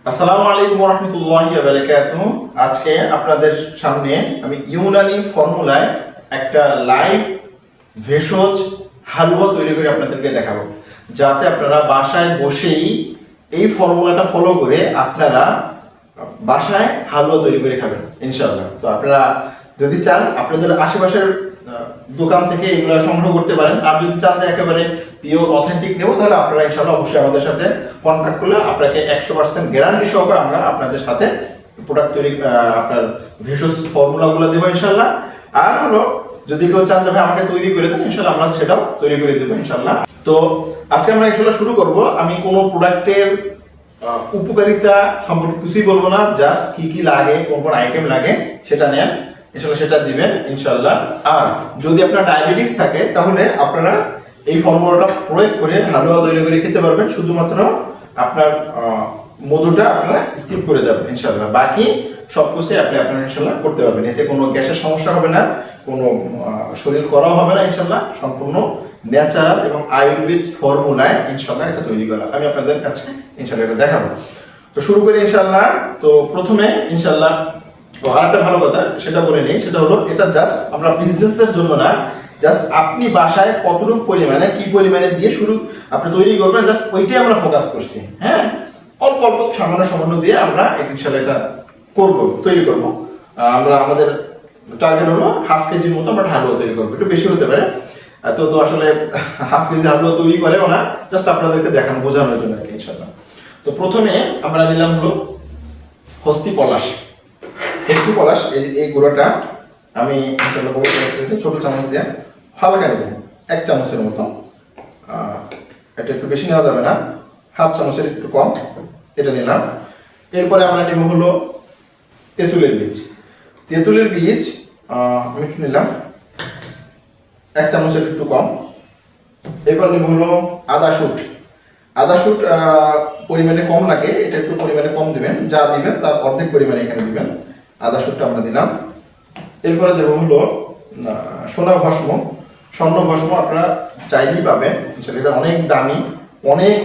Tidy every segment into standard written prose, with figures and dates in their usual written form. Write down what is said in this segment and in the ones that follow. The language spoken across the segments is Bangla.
আসসালামু আলাইকুম রহমতুল্লাহি ওয়া বারাকাতুহু। আজকে আপনাদের সামনে আমি ইউনানি ফর্মুলায় একটা লাইভ ভেষজ হালুয়া তৈরি করে আপনাদেরকে দেখাবো, যাতে আপনারা বাসায় বসেই এই ফর্মুলাটা ফলো করে আপনারা বাসায় হালুয়া তৈরি করে খাবেন ইনশাআল্লাহ। তো আপনারা যদি চান আপনাদের আশেপাশের দোকান থেকে এগুলো সংগ্রহ করতে পারেন, আর যদি চান যে একেবারে পিওর অথেন্টিক নেব তাহলে আপনারা ইনশাআল্লাহ অবশ্যই আমাদের সাথে কন্ট্যাক্ট করলে আপনাকে 100% গ্যারান্টি সহকারে আমরা আপনাদের সাথে প্রোডাক্ট তৈরি আপনার ভেষজ ফর্মুলাগুলো দেবো ইনশাআল্লাহ। আর হলো যদি কেউ চান যে ভাই আমাকে তৈরি করে দেন, ইনশাআল্লাহ আমরা সেটাও তৈরি করে দেবো ইনশাআল্লাহ। তো আজকে আমরা ইনশাআল্লাহ শুরু করব। আমি কোনো প্রোডাক্টের উপকারিতা সম্পর্কে কিছুই বলবো না, জাস্ট কি কি লাগে, কোন কোন আইটেম লাগে সেটা নেন ইনশাআল্লাহ, সেটা দিবেন ইনশাআল্লাহ। আর যদি আপনার ডায়াবেটিস থাকে তাহলে আপনারা এই ফর্মুলাটা প্রয়োগ করে হালুয়া তৈরি করে খেতে পারবেন, শুধুমাত্র আপনার মধুটা আপনারা স্কিপ করে যাবেন ইনশাআল্লাহ। বাকি সব কিছু আপনারা ইনশাআল্লাহ করতে পারবেন, এতে কোনো গ্যাসের সমস্যা হবে না, কোনো শরীর করাও হবে না ইনশাআল্লাহ। সম্পূর্ণ ন্যাচারাল এবং আয়ুর্বেদ ফর্মুলায় ইনশাআল্লাহ এটা তৈরি করা আমি আপনাদের কাছে ইনশাআল্লাহ এটা দেখাবো। তো শুরু করি ইনশাআল্লাহ। তো প্রথমে ইনশাআল্লাহ আর একটা ভালো কথা সেটা বলে নেই, সেটা হলো এটা জাস্ট আমরা বিজনেসের জন্য না, জাস্ট আপনি বাসায় কতটুকু পরিমাণে কি পরিমাণে দিয়ে শুরু আপনি তৈরি করবেন, জাস্ট ওইটাই আমরা ফোকাস করছি। হ্যাঁ, অল্প অল্প সামান্য দিয়ে আমরা ইনশাআল্লাহ এটা করবো, তৈরি করব। আমরা আমাদের টার্গেট হলো হাফ কেজির মতো আমরা হালুয়া তৈরি করবো, একটু বেশি হতে পারে। তো আসলে হাফ কেজি হালুয়া তৈরি করেও না, জাস্ট আপনাদেরকে দেখানো বোঝানোর জন্য আর কি ইনশাআল্লাহ। তো প্রথমে আমরা নিলাম হলো হস্তি পলাশ। হস্তি পলাশ এই গুঁড়োটা আমি ইনশাআল্লাহ বড় ছোট চামচ দিয়ে হালকা নেব, 1 চামচের মতো। এটা একটু বেশি নেওয়া যাবে না, হাফ চামচের একটু কম এটা নিলাম। এরপরে আমরা নেব হলো তেঁতুলের বীজ। তেঁতুলের বীজ আমি একটু নিলাম, 1 চামচের একটু কম। এরপর নেব হলো আদা শুট। আদা শুট পরিমাণে কম লাগে, এটা একটু পরিমাণে কম দিবেন, যা দিবেন তার অর্ধেক পরিমাণে এখানে দিবেন। আদা শুটটা আমরা দিলাম। এরপরে দেবো হলো সোনা ভস্ম। স্বর্ণ ভস্ম আপনারা চাইলেই পাবেন, এটা অনেক দামি,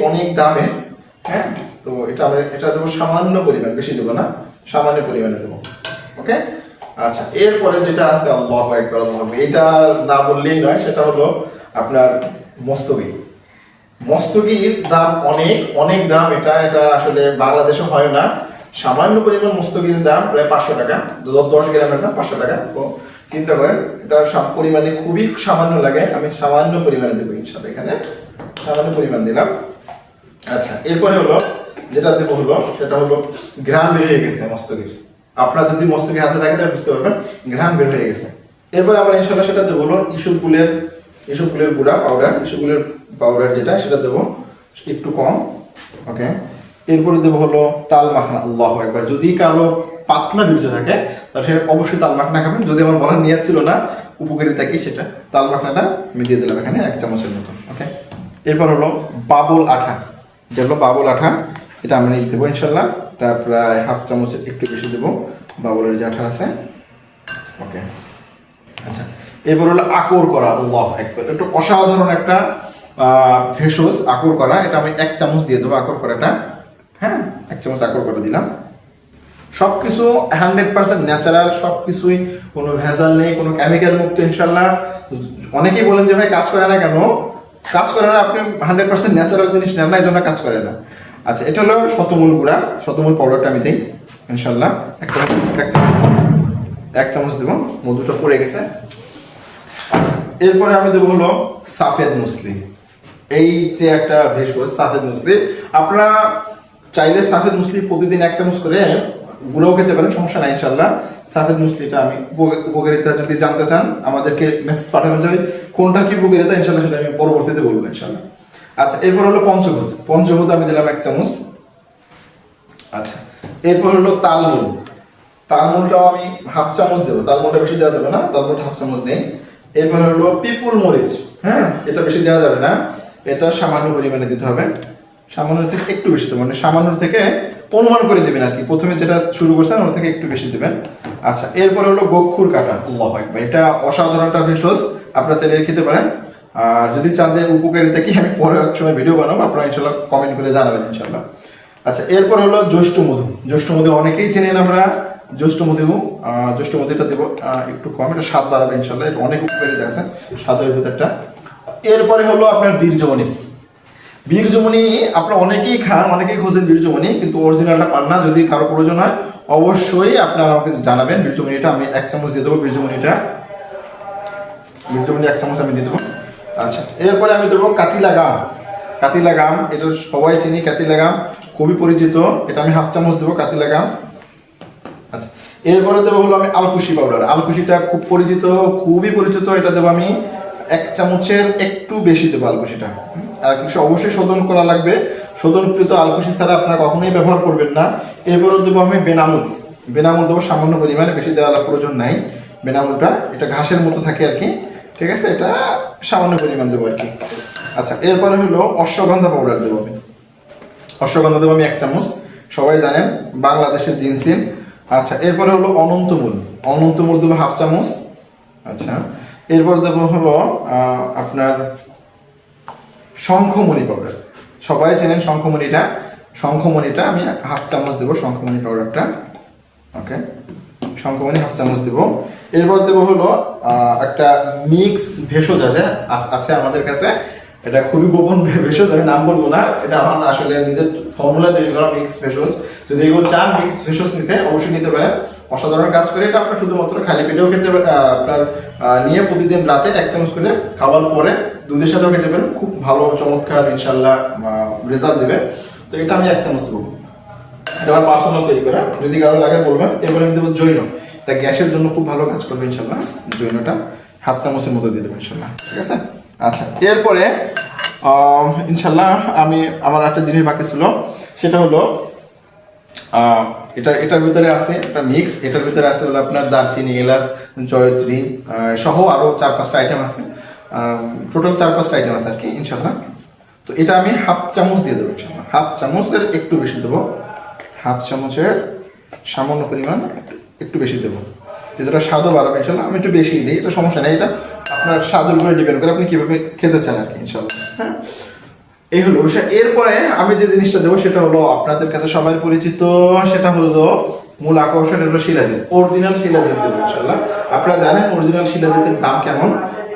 অনেক দামের। হ্যাঁ, তো এটা দেবো সামান্য পরিমাণ, বেশি দেবো না, সামান্য পরিমাণে দেবো। ওকে, আচ্ছা। এরপরে যেটা আছে আল্লাহু আকবার, এটা না বললেই নয়, সেটা হলো আপনার মস্তগি। মস্তগির দাম অনেক দাম, এটা আসলে বাংলাদেশে হয় না। সামান্য পরিমাণ মস্তগির দাম প্রায় 500 টাকা, 10 গ্রামের দাম 500 টাকা। তো চিন্তা করেন এটা পরিমাণে খুবই সামান্য লাগে, আমি সামান্য পরিমাণে দেবো ইনশাআল্লাহ, এখানে সামান্য পরিমাণ দিলাম। আচ্ছা, এরপরে হলো যেটা দেবো হলো সেটা হলো ঘ্রাণ বের হয়ে গেছে মস্তগির। আপনার যদি মস্তগি হাতে থাকে তাহলে বুঝতে পারবেন ঘ্রাণ বের হয়ে গেছে। এরপর আবার ইনশাআল্লাহ সেটা দেবো হলো ইসবগুলের গুঁড়া পাউডার, ইসবগুলের পাউডার যেটা সেটা দেবো একটু কম। ওকে, এরপরে দেবো হলো তাল মাখনা। আল্লাহু আকবার, যদি কারো পাতলা বীর্য থাকে তাহলে সে অবশ্যই তাল মাখনা খাবেন। যদি আমার বলার নিয়ত ছিল না, উপকারিতা কি সেটা, তাল মাখনাটা আমি দিয়ে দিলাম এখানে 1 চামচের মতো। ওকে, এরপর হলো বাবুল আঠা। এটা হলো বাবুল আঠা, এটা আমরা নিয়ে দেবো ইনশাল্লাহ। এটা প্রায় হাফ চামচের একটু বেশি দেবো, বাবুলের যে আঠা আছে। ওকে, আচ্ছা। এরপর হলো আকর করা। আল্লাহু আকবার, একটু অসাধারণ একটা ভেষজ আকর করা, এটা আমি 1 চামচ দিয়ে দেবো আকর করাটা। হ্যাঁ, 1 চামচ আকর করে দিলাম। সব কিছু 100% ন্যাচারাল, সব কিছুই কোনো ভেজাল নেই, কোনো কেমিক্যাল মুক্ত ইনশাল্লাহ। অনেকেই বলেন যে ভাই কাজ করে না কেন, কাজ করে না, আপনি 100% ন্যাচারাল জিনিস নেন না, এই জন্য কাজ করে না। আচ্ছা, এটা হলো শতমূল গুঁড়া, শতমূল পাউডারটা আমি দিই ইনশাল্লাহ 1 চামচ দেবো, মধুটা পড়ে গেছে। আচ্ছা, এরপরে আমি দেবো হলো সাফেদ মুসলি। এই যে একটা ভেষজ সাফেদ মুসলি, আপনারা চাইলে সাফেদ মুসলি প্রতিদিন 1 চামচ করে গুঁড়োও খেতে পারেন, সমস্যা নাই ইনশাল্লাহ। সাফেদ মুসলিটা আমি উপকারিতা যদি জানতে চান আমাদেরকে মেসেজ পাঠাবেন, যদি কোনটা কি উপকারিতা ইনশাল্লাহ সেটা আমি পরবর্তীতে বলবো ইনশাল্লাহ। আচ্ছা, এরপর হলো পঞ্চভূত আমি দিলাম 1 চামচ। আচ্ছা, এরপর হলো তালমূলটাও আমি হাফ চামচ দেবো, তালমূলটা বেশি দেওয়া যাবে না, তালমূলটা হাফ চামচ নেই। এরপর হলো পিপুল মরিচ। হ্যাঁ, এটা বেশি দেওয়া যাবে না, এটা সামান্য পরিমাণে দিতে হবে, সামান্য থেকে একটু বেশি দেবেন, মানে সামান্য থেকে অনুমান করে দেবেন আর কি, প্রথমে যেটা শুরু করছেন ওর থেকে একটু বেশি দেবেন। আচ্ছা, এরপর হলো গোক্ষুর কাটা। আল্লাহু আকবার, এটা অসাধারণ একটা ভেষজ, আপনারা চাইলে খেতে পারেন। আর যদি চান যে উপকারিতা কি আমি পরে এক সময় ভিডিও বানাবো, আপনারা ইনশাল্লাহ কমেন্ট করে জানাবেন ইনশাল্লাহ। আচ্ছা, এরপর হলো জ্যৈষ্ঠ মধু। জ্যৈষ্ঠ মধু অনেকেই চেনেন আমরা। জ্যৈষ্ঠ মধুটা দেবো একটু কম, এটা স্বাদ বাড়াবে ইনশাল্লাহ, এটা অনেক উপকারিতা আছে স্বাদের ভিতরটা। এরপরে হলো আপনার বীর্যমণি। বীর্যমণি আপনারা অনেকেই খান, অনেকেই খোঁজেন বীর্যমণি, কিন্তু অরিজিনালটা পান না। যদি কারো প্রয়োজন হয় অবশ্যই আপনারা আমাকে জানাবেন। বীর্যমণিটা আমি 1 চামচ দিয়ে দেবো। বীর্যমণি 1 চামচ আমি দিয়ে দেবো। আচ্ছা, এরপরে আমি দেবো কাতিলা গাম। কাতিলা গাম এটা সবাই চিনি, কাতিলা গাম খুবই পরিচিত, এটা আমি 1/2 চামচ দেবো কাতিলা গাম। আচ্ছা, এরপরে দেবো হলো আমি আলকুশি পাউডার। আলকুশিটা খুব পরিচিত, খুবই পরিচিত, এটা দেবো আমি 1 চামচের একটু বেশি দেবো আলকুশিটা। আলকুশি অবশ্যই শোধন করা লাগবে, শোধনকৃত আলকুশি ছাড়া আপনারা কখনোই ব্যবহার করবেন না। এরপরে দেবো আমি বেনামুল। বেনামুল দেবো সামান্য পরিমাণে, বেশি দেওয়ার প্রয়োজন নাই। বেনামুলটা এটা ঘাসের মতো থাকে আর কি, ঠিক আছে, এটা সামান্য পরিমাণ দেবো আর কি। আচ্ছা, এরপরে হলো অশ্বগন্ধা পাউডার দেবো আমি। অশ্বগন্ধা দেবো আমি 1 চামচ, সবাই জানেন বাংলাদেশের জিনসিন। আচ্ছা, এরপরে হলো অনন্তমূল। অনন্তমূল দেবো 1/2 চামচ। আচ্ছা, এরপর দেবো হলো আপনার শঙ্খমণি পাউডার। সবাই চেনেন শঙ্খমণিটা। শঙ্খমণিটা আমি 1/2 চামচ দেবো, শঙ্খমণি পাউডারটা। ওকে, শঙ্খমণি 1/2 চামচ দেবো। এরপর দেবো হলো একটা মিক্স ভেষজ আছে আমাদের কাছে, এটা খুবই গোপন ভেষজ, আমি নাম বলবো না। এটা আমার আসলে নিজের ফর্মুলা তৈরি করা মিক্স ভেষজ। যদি এগুলো চান মিক্স ভেষজ নিতে, অবশ্যই নিতে পারেন, অসাধারণ কাজ করে এটা। আপনার শুধুমাত্র খালি পেটেও খেতে আপনার নিয়ে প্রতিদিন রাতে 1 চামচ করে খাওয়ার পরে দুধের সাথেও খেতে পারেন, খুব ভালো চমৎকার ইনশাল্লাহ রেজাল্ট দেবে। তো এটা আমি 1 চামচ দেবো, এটা আমার পার্সোনাল তৈরি করা, যদি কারো লাগে বলবেন। এরপরে আমি দেবো জৈন। এটা গ্যাসের জন্য খুব ভালো কাজ করবে ইনশাল্লাহ। জৈনটা 1/2 চামচের মতো দিয়ে দেবো ইনশাল্লাহ, ঠিক আছে। আচ্ছা, এরপরে ইনশাল্লাহ আমার একটা জিনিস বাকি ছিল, সেটা হলো এটার ভিতরে আছে একটা মিক্স। এটার ভিতরে আছে হলো আপনার দারচিনি, এলাচ, জয়ত্রী সহ আরও 4-5টা আইটেম আছে, টোটাল 4-5টা আইটেম আছে আর কি ইনশাল্লাহ। তো এটা আমি 1/2 চামচ দিয়ে দেবো ইনশাল্লাহ। 1/2 চামচের একটু বেশি দেবো, 1/2 চামচের সামান্য পরিমাণ একটু বেশি দেবো, যেটা স্বাদও বাড়াবে ইনশাল্লাহ। আমি একটু বেশি দিই, এটা সমস্যা নেই, এটা আপনার স্বাদের উপরে ডিপেন্ড করে আপনি কীভাবে খেতে চান আর কি ইনশাল্লাহ। হ্যাঁ, এই হলো বিষয়। এরপরে আমি যে জিনিসটা দেবো সেটা হলো আপনাদের কাছে সবাই পরিচিত, সেটা হলো মূল আকর্ষণ, হলো শিলাজিৎ। অরিজিনাল শিলাজিৎ দেবো ইনশাল্লাহ। আপনারা জানেন অরিজিনাল শিলাজিতের দাম কেমন,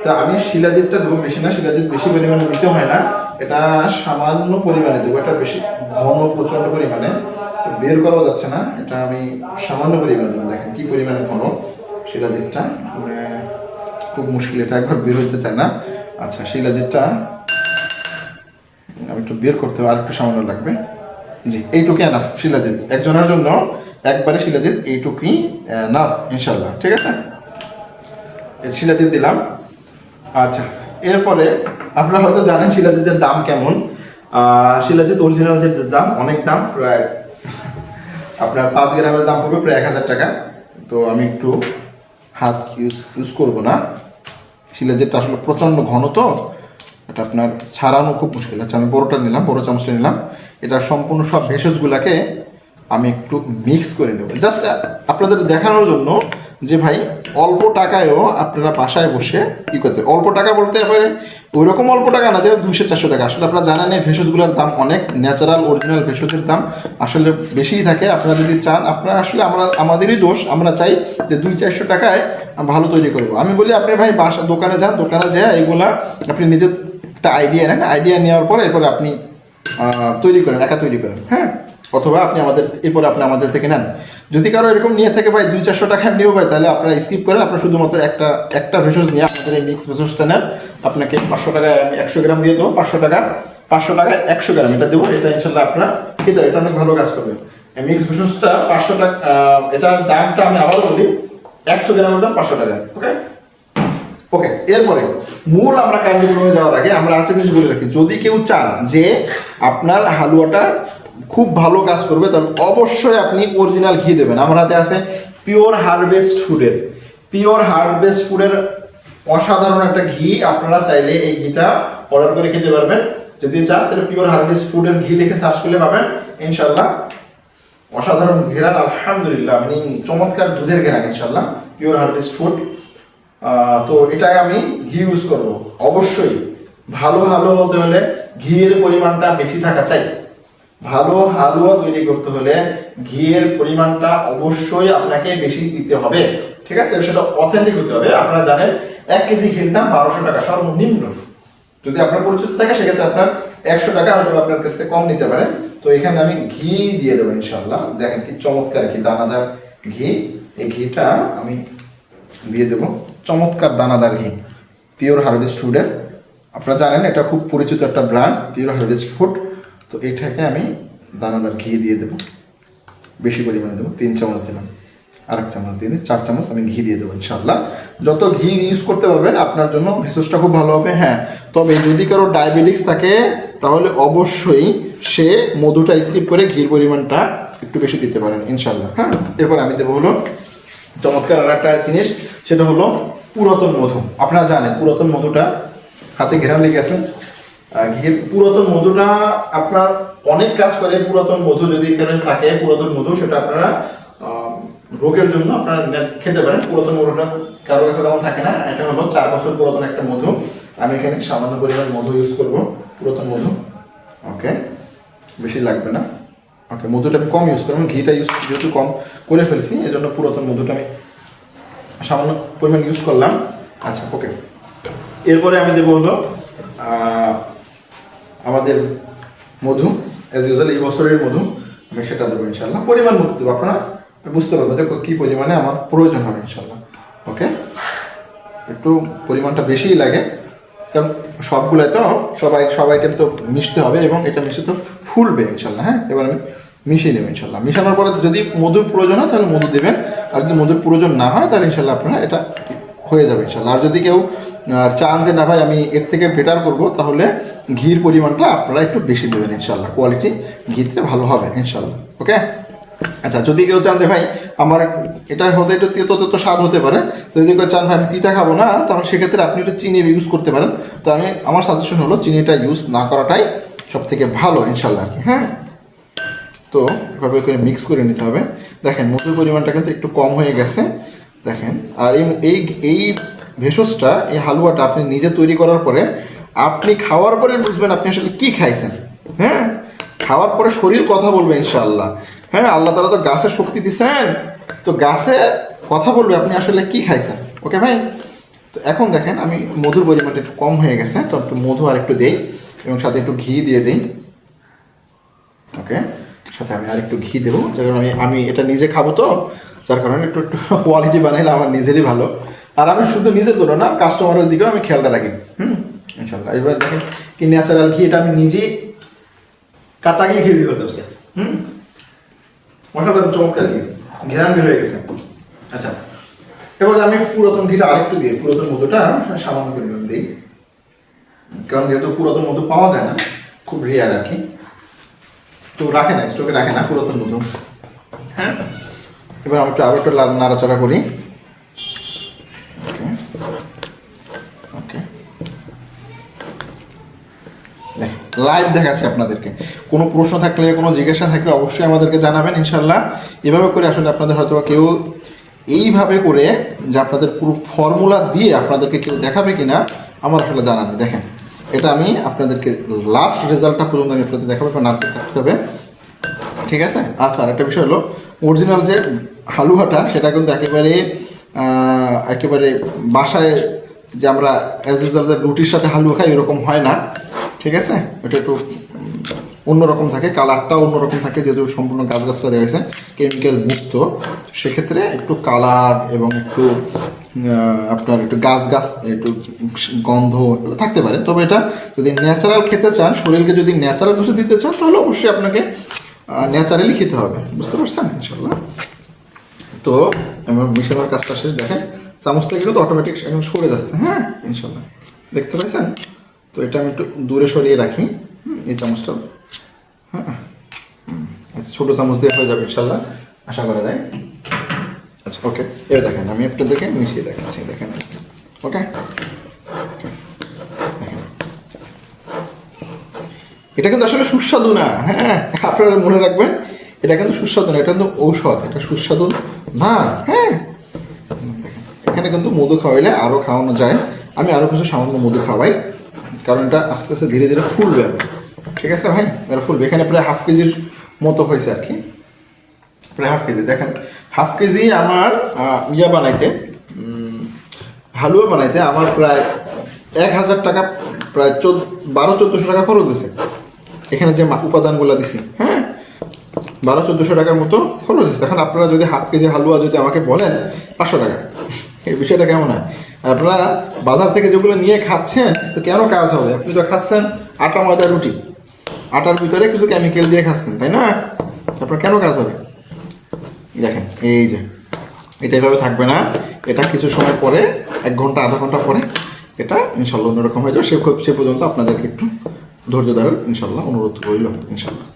তা আমি শিলাজিৎটা দেবো বেশি না। শিলাজিৎ বেশি পরিমাণে নিতে হয় না, এটা সামান্য পরিমাণে দেবো। এটা বেশি ঘন প্রচণ্ড পরিমাণে বের করাও যাচ্ছে না, এটা আমি সামান্য পরিমাণে দেবো। দেখেন কি পরিমাণে ঘন শিলাজিৎটা, মানে খুব মুশকিল, এটা একবার বের হতে চায় না। আচ্ছা, শিলাজিৎটা আমি একটু বের করতে হবে, আর একটু সামান্য লাগবে। জি, এইটুকুই এনাফ শিলাজিৎ একজনের জন্য, একবারে শিলাজিৎ এইটুকুই এনাফ ইনশাল্লাহ, ঠিক আছে। শিলাজিৎ দিলাম। আচ্ছা, এরপরে আপনারা হয়তো জানেন শিলাজিতের দাম কেমন। শিলাজিৎ অরিজিনাল যে দাম, অনেক দাম, প্রায় আপনার 5 গ্রামের দাম পড়বে প্রায় 1000 টাকা। তো আমি একটু হাত ইউজ করবো না, শিলাজিৎটা আসলে প্রচণ্ড ঘন, তো এটা আপনার ছাড়ানো খুব মুশকিল। আচ্ছা, আমি বড়টা নিলাম, বড় চামচটা নিলাম। এটা সম্পূর্ণ সব ভেষজগুলাকে আমি একটু মিক্স করে নেব, জাস্ট আপনাদের দেখানোর জন্য যে ভাই অল্প টাকায়ও আপনারা বাসায় বসে কী করতে। অল্প টাকা বলতে পারে ওই রকম অল্প টাকা না যে 200-400 টাকা। আসলে আপনারা জানেন এই ভেষজগুলোর দাম অনেক, ন্যাচারাল অরিজিনাল ভেষজের দাম আসলে বেশিই থাকে। আপনারা যদি চান, আপনারা আসলে আমাদেরই দোষ, আমরা চাই যে 200-400 টাকায় ভালো তৈরি করবো। আমি বলি আপনি ভাই দোকানে যান, দোকানে যেয়ে এইগুলা আপনি নিজের একটা আইডিয়া নেন, আইডিয়া নেওয়ার পরে এরপরে আপনি তৈরি করেন, একা তৈরি করেন। হ্যাঁ, অথবা আপনি আমাদের থেকে নেন। যদি কারো এরকম নিয়ে থাকে ভাই 200-400 টাকা নেবো ভাই, তাহলে আপনারা স্কিপ করেন। আপনারা শুধুমাত্র একটা ভেষজ নিয়ে আপনাদের এই মিক্স ভেষজটা নেন। আপনাকে 500 টাকায় আমি 100 গ্রাম দিয়ে দেবো, 500 টাকায় 100 গ্রাম এটা দেবো। এটা ইনশাল্লাহ আপনারা খেতে, এটা অনেক ভালো কাজ করবে। এই মিক্স ভেষজটা 500 টাকা, এটার দামটা আমি আবারও বলি, 100 গ্রামের দাম 500 টাকা। ওকে, এরপরে মূল আমরা কার্যক্রমে যাওয়ার আগে আমরা আরেকটা জিনিস বলে রাখি, যদি কেউ চান যে আপনার হালুয়াটা খুব ভালো কাজ করবে, তাহলে অবশ্যই আপনি অরিজিনাল ঘি দেবেন। আমার হাতে আছে পিওর হারভেস্ট ফুডের অসাধারণ একটা ঘি। আপনারা চাইলে এই ঘিটা অর্ডার করে খেতে পারবেন যদি চান, তাহলে পিওর হারভেস্ট ফুডের ঘি লিখে সার্চ করলে পাবেন ইনশাল্লাহ। অসাধারণ ঘেরান, আলহামদুলিল্লাহ, মানে চমৎকার দুধের ঘেরান ইনশাল্লাহ, পিওর হারভেস্ট ফুড। তো এটাই আমি ঘি ইউজ করবো। অবশ্যই ভালো হতে হলে ঘিয়ের পরিমাণটা বেশি থাকা চাই। ভালো হালুয়া তৈরি করতে হলে ঘিয়ের পরিমাণটা অবশ্যই আপনাকে বেশি দিতে হবে, ঠিক আছে? সেটা অথেন্টিক হতে হবে। আপনারা জানেন 1 কেজি ঘির দাম 1200 টাকা সর্বনিম্ন। যদি আপনার পরিচিত থাকে সেক্ষেত্রে আপনার 100 টাকা হয়তো আপনার কাছ থেকে কম নিতে পারে। তো এখানে আমি ঘি দিয়ে দেবো ইনশাল্লাহ। দেখেন কি চমৎকার ঘি, দানাদার ঘি। এই ঘিটা আমি দিয়ে দেবো, চমৎকার দানাদার ঘি, পিওর হারভেস্ট ফুডের। আপনারা জানেন এটা খুব পরিচিত একটা ব্র্যান্ড, পিওর হারভেস্ট ফুড। তো এইটাকে আমি দানাদার ঘি দিয়ে দেবো, বেশি পরিমাণে দেবো, 3 চামচ দিলাম, আর 1 চামচ দিয়ে দিই, 4 চামচ আমি ঘি দিয়ে দেবো ইনশাল্লাহ। যত ঘি ইউজ করতে পারবেন আপনার জন্য ভেষজটা খুব ভালো হবে। হ্যাঁ, তবে যদি কারো ডায়াবেটিস থাকে তাহলে অবশ্যই সে মধুটা স্কিপ করে ঘির পরিমাণটা একটু বেশি দিতে পারেন ইনশাল্লাহ। হ্যাঁ, এরপর আমি দেবো হলো চমৎকার আর একটা জিনিস, সেটা হলো পুরাতন মধু। আপনারা জানেন পুরাতন মধুটা, হাতে ঘেরান লেগে গেছে, ঘির পুরাতন মধুটা আপনার অনেক কাজ করে। পুরাতন মধু যদি এখানে থাকে, পুরাতন মধু সেটা আপনারা রোগের জন্য আপনারা খেতে পারেন। পুরাতন মধুটা কারো কাছে তেমন থাকে না। এটা হলো 4 বছর পুরাতন একটা মধু। আমি এখানে সামান্য পরিমাণ মধু ইউজ করব, পুরাতন মধু। ওকে, বেশি লাগবে না। ওকে, মধুটা আমি কম ইউজ করবো, ঘিটা ইউজ যেহেতু কম করে ফেলছি এই জন্য পুরাতন মধুটা আমি সামান্য পরিমাণ ইউজ করলাম। আচ্ছা, ওকে। এরপরে আমি দেবো হলো আমাদের মধু, অ্যাজ ইউজুয়াল এই বছরের মধু আমি সেটা দেবো ইনশাল্লাহ। পরিমাণ মতো দেবো, আপনারা বুঝতে পারবেন যে কী পরিমাণে আমার প্রয়োজন হবে ইনশাল্লাহ। ওকে, একটু পরিমাণটা বেশিই লাগে, কারণ সবগুলোই তো সব আইটেম তো মিশতে হবে এবং এটা মিশে তো ফুলবে ইনশাল্লাহ। হ্যাঁ, এবার আমি মিশিয়ে নেব ইনশাল্লাহ। মিশানোর পরে যদি মধুর প্রয়োজন হয় তাহলে মধু দেবেন, আর যদি মধুর প্রয়োজন না হয় তাহলে ইনশাল্লাহ আপনারা এটা হয়ে যাবে ইনশাল্লাহ। আর যদি কেউ চান যে না ভাই আমি এর থেকে বেটার করব, তাহলে ঘির পরিমাণটা আপনারা একটু বেশি দেবেন ইনশাল্লাহ। কোয়ালিটি ঘিতে ভালো হবে ইনশাল্লাহ। ওকে, আচ্ছা, যদি কেউ চান যে ভাই আমার এটা হতে একটু তেতো স্বাদ হতে পারে, যদি কেউ চান ভাই আমি তিতা খাবো না, তাহলে সেক্ষেত্রে আপনি একটু চিনি ইউজ করতে পারেন। তো আমার সাজেশন হলো চিনিটা ইউজ না করাটাই সব থেকে ভালো ইনশাল্লাহ আর কি। হ্যাঁ, তো এভাবে করে মিক্স করে নিতে হবে। দেখেন মধুর পরিমাণটা কিন্তু একটু কম হয়ে গেছে দেখেন। আর এই ভেষজটা, এই হালুয়াটা আপনি নিজে তৈরি করার পরে আপনি খাওয়ার পরে বুঝবেন আপনি আসলে কী খাইছেন। হ্যাঁ, খাওয়ার পরে শরীর কথা বলবে ইনশাআল্লাহ। হ্যাঁ, আল্লাহ তাআলা তো গাছে শক্তি দিচ্ছেন, তো গাছে কথা বলবে আপনি আসলে কী খাইছেন। ওকে ভাই, তো এখন দেখেন আমি মধুর পরিমাণটা একটু কম হয়ে গেছে, তো একটু মধু আর একটু দিই এবং সাথে একটু ঘি দিয়ে দিই। ওকে, সাথে আমি আর একটু ঘি দেবো, যার কারণে আমি এটা নিজে খাবো, তো যার কারণে একটু কোয়ালিটি বানাইলে আমার নিজেরই ভালো। আর আমি শুধু নিজের জন্য না, কাস্টমারের দিকেও আমি খেয়ালটা রাখি। ইনশাল্লাহ। এবার দেখেন কি ন্যাচারাল ঘি, এটা আমি নিজেই কাঁচা ঘি দিয়ে করতে পারছি। অসাধারণ চমৎকার ঘি, ঘেরান বের হয়ে গেছে। আচ্ছা, এবার আমি পুরাতন ঘিটা আরেকটু দিই, পুরাতন মধুটা সামান্য পরিমাণ দিই, কারণ যেহেতু পুরাতন মধু পাওয়া যায় না, খুব রেয়ার আর কি, তো রাখে না, স্টকে রাখে না পুরাতন মধু। হ্যাঁ, এবার আমি আবার একটু নাড়াচাড়া করি। ওকে ওকে, লাইভ দেখাচ্ছে আপনাদেরকে। কোনো প্রশ্ন থাকলে, কোনো জিজ্ঞাসা থাকলে অবশ্যই আমাদেরকে জানাবেন ইনশাল্লাহ। এভাবে করে আসলে আপনাদের হয়তো কেউ এইভাবে করে যে আপনাদের পুরো ফর্মুলা দিয়ে আপনাদেরকে কেউ দেখাবে কি না আমার আসলে জানা নেই। দেখেন এটা আমি আপনাদেরকে লাস্ট রেজাল্টটা পর্যন্ত আমি আপনাদের দেখাবো, নাড়তে থাকতে হবে, ঠিক আছে? আচ্ছা, আর একটা বিষয় হলো অরিজিনাল যে হালুয়াটা সেটা কিন্তু একেবারে বাসায় যে আমরা অ্যাজ ইউজুয়াল যে রুটির সাথে হালুয়া খাই এরকম হয় না, ঠিক আছে? এটা একটু অন্যরকম থাকে, কালারটাও অন্যরকম থাকে, যেহেতু সম্পূর্ণ গাছগাছরা দেওয়া হয়েছে, কেমিক্যাল মুক্ত, সেক্ষেত্রে একটু কালার এবং একটু আপনার একটু গাছ একটু গন্ধ এগুলো থাকতে পারে। তবে এটা যদি ন্যাচারাল খেতে চান, শরীরকে যদি ন্যাচারাল কিছু দিতে চান, তাহলে অবশ্যই আপনাকে ন্যাচারালি খেতে হবে, বুঝতে পারছেন ইনশাল্লাহ। তো আমার মিশানোর কাজটা শেষ। দেখেন চামচটা কিন্তু অটোমেটিক এখন সরে যাচ্ছে। হ্যাঁ, ইনশাল্লাহ দেখতে পাইছেন। তো এটা আমি একটু দূরে সরিয়ে রাখি এই চামচটা। হ্যাঁ, ছোটো চামচ দিয়ে হয়ে যাবে ইনশাল্লাহ, আশা করা যায়। আচ্ছা, ওকে, এবার দেখেন আমি আপনাদেরকে মিশিয়ে দেখাচ্ছি। দেখেন, ওকে, এটা কিন্তু আসলে সুস্বাদু না। হ্যাঁ, আপনারা মনে রাখবেন, এটা কিন্তু সুস্বাদু না, এটা কিন্তু ঔষধ, এটা সুস্বাদু না। হ্যাঁ, এখানে কিন্তু মধু খাওয়াইলে আরও খাওয়ানো যায়। আমি আরও কিছু সামান্য মধু খাওয়াই, কারণ এটা আস্তে আস্তে ধীরে ধীরে ফুলবে। ঠিক আছে ভাই, এটা ফুলবে। এখানে প্রায় হাফ কেজির মতো হয়েছে আর কি, প্রায় হাফ কেজি। দেখেন হাফ কেজি আমার ইয়া বানাইতে, হালুয়া বানাইতে আমার প্রায় 1000 টাকা, প্রায় 1200-1400 টাকা খরচ হয়েছে। এখানে যে উপাদানগুলো দিছি, হ্যাঁ, 1200-1400 টাকার মতো খরচ হয়েছে। এখন আপনারা যদি হাফ কেজি হালুয়া যদি আমাকে বলেন 500 টাকা, এই বিষয়টা কেমন হয়? আপনারা বাজার থেকে যেগুলো নিয়ে খাচ্ছেন তো কেন কাজ হবে? আপনি তো খাচ্ছেন আটা ময়দা রুটি, আটার ভিতরে কিছু কেমিক্যাল দিয়ে খাচ্ছেন, তাই না? আপনার কেন কাজ হবে? দেখেন এই যে এটা এভাবে থাকবে না, এটা কিছু সময় পরে, 1 ঘন্টা আধা ঘন্টা পরে এটা ইনশাল্লাহ অন্যরকম হয়ে যাবে। সে পর্যন্ত আপনাদেরকে একটু ধৈর্য ধরার ইনশাল্লাহ অনুরোধ রইল ইনশাল্লাহ।